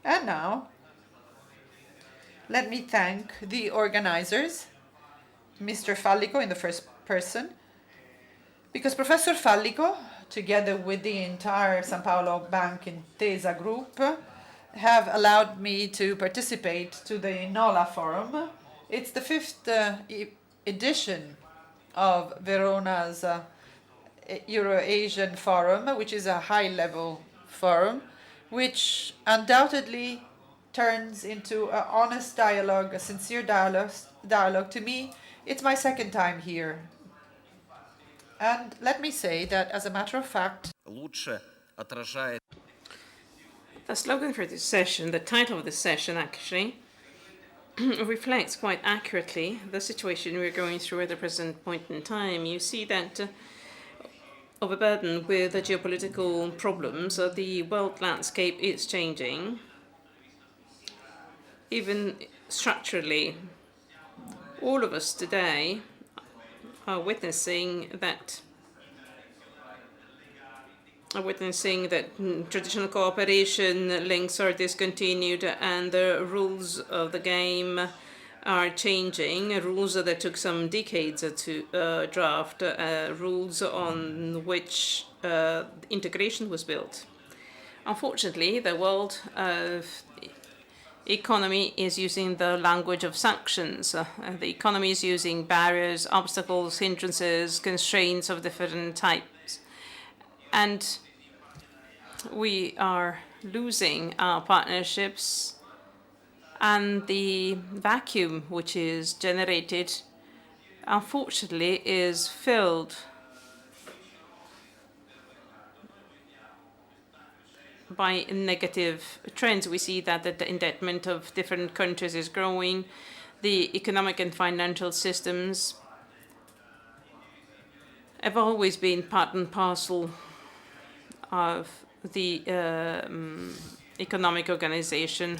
And now, let me thank the organizers, Mr. Fallico in the first person, because Professor Fallico, together with the entire San Paolo Bank Intesa group, have allowed me to participate to the NOLA Forum. It's the fifth edition of Verona's Euro-Asian Forum, which is a high-level forum, which undoubtedly turns into an honest dialogue, a sincere dialogue. To me, it's my second time here. And let me say that, as a matter of fact, the slogan for this session, the title of this session actually, reflects quite accurately the situation we're going through at the present point in time. You see that overburdened with the geopolitical problems, the world landscape is changing, even structurally. All of us today are witnessing that traditional cooperation links are discontinued and the rules of the game are changing, rules that took some decades to draft, rules on which integration was built. Unfortunately, the world economy is using the language of sanctions. The economy is using barriers, obstacles, hindrances, constraints of different types. And we are losing our partnerships, and the vacuum which is generated, unfortunately, is filled by negative trends. We see that the indebtedness of different countries is growing. The economic and financial systems have always been part and parcel of the economic organization.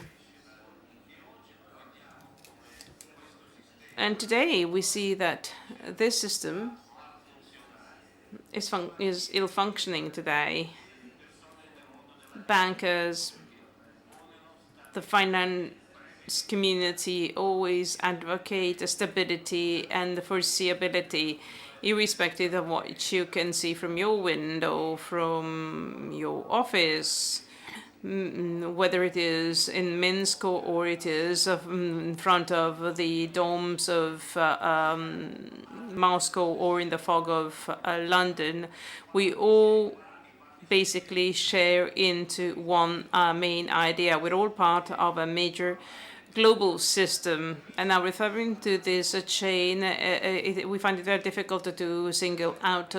And today we see that this system is ill-functioning today. Bankers, the finance community always advocate stability and foreseeability, irrespective of what you can see from your window, from your office, whether it is in Minsk or it is in front of the domes of Moscow or in the fog of London. We all basically share into one main idea. We're all part of a major global system. And now referring to this chain, we find it very difficult to single out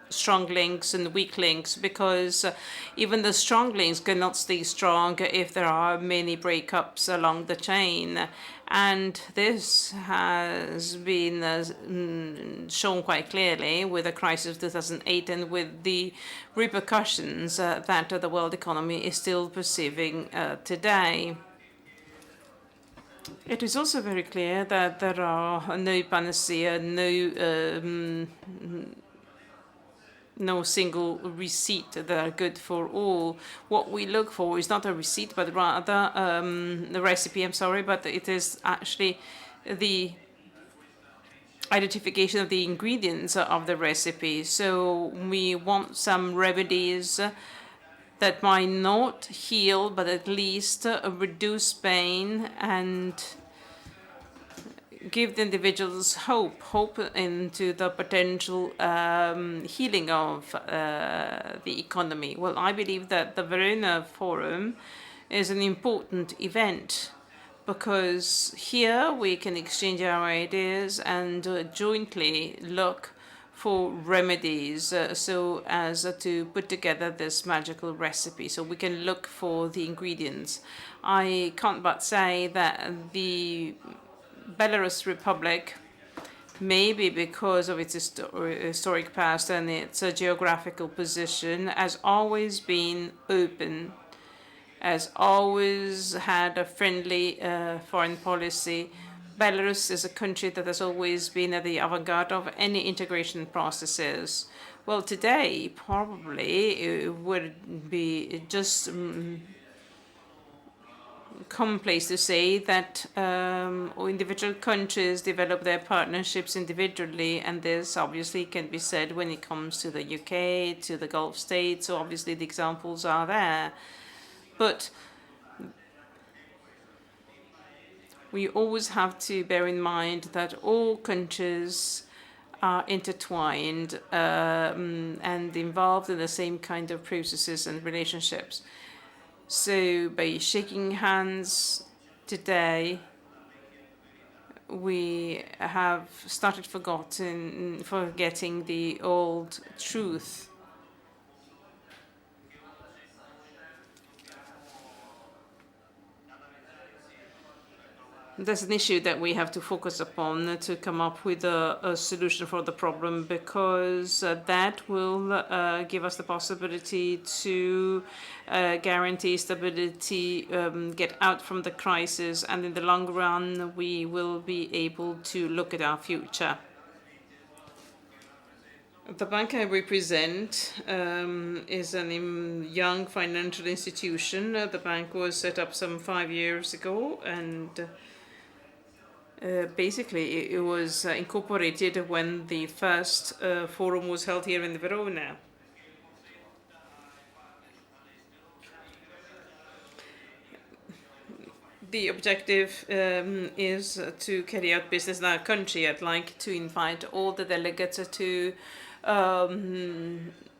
strong links and weak links, because even the strong links cannot stay strong if there are many breakups along the chain. And this has been shown quite clearly with the crisis of 2008 and with the repercussions that the world economy is still perceiving today. It is also very clear that there are no panacea, no single receipt that are good for all. What we look for is not a receipt, but rather the recipe, but it is actually the identification of the ingredients of the recipe. So we want some remedies that might not heal, but at least reduce pain and give the individuals hope into the potential healing of the economy. Well, I believe that the Verona Forum is an important event, because here we can exchange our ideas and jointly look for remedies so as to put together this magical recipe. So we can look for the ingredients. I can't but say that the Belarus Republic, maybe because of its historic past and its geographical position, has always been open, has always had a friendly foreign policy. Belarus is a country that has always been at the avant-garde of any integration processes. Well, today, probably it would be just commonplace to say that individual countries develop their partnerships individually, and this obviously can be said when it comes to the UK, to the Gulf states, so obviously the examples are there. But we always have to bear in mind that all countries are intertwined and involved in the same kind of processes and relationships. So by shaking hands today, we have started forgetting the old truth. There's an issue that we have to focus upon to come up with a solution for the problem, because that will give us the possibility to guarantee stability, get out from the crisis, and in the long run we will be able to look at our future. The bank I represent is a young financial institution. The bank was set up some 5 years ago, and basically it was incorporated when the first forum was held here in Verona. The objective is to carry out business in our country. I'd like to invite all the delegates to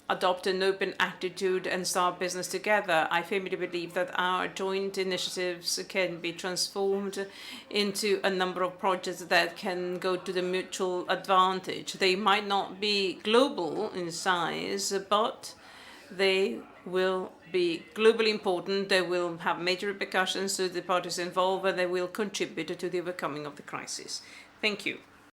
adopt an open attitude and start business together. I firmly believe that our joint initiatives can be transformed into a number of projects that can go to the mutual advantage. They might not be global in size, but they will be globally important. They will have major repercussions to the parties involved, and they will contribute to the overcoming of the crisis. Thank you.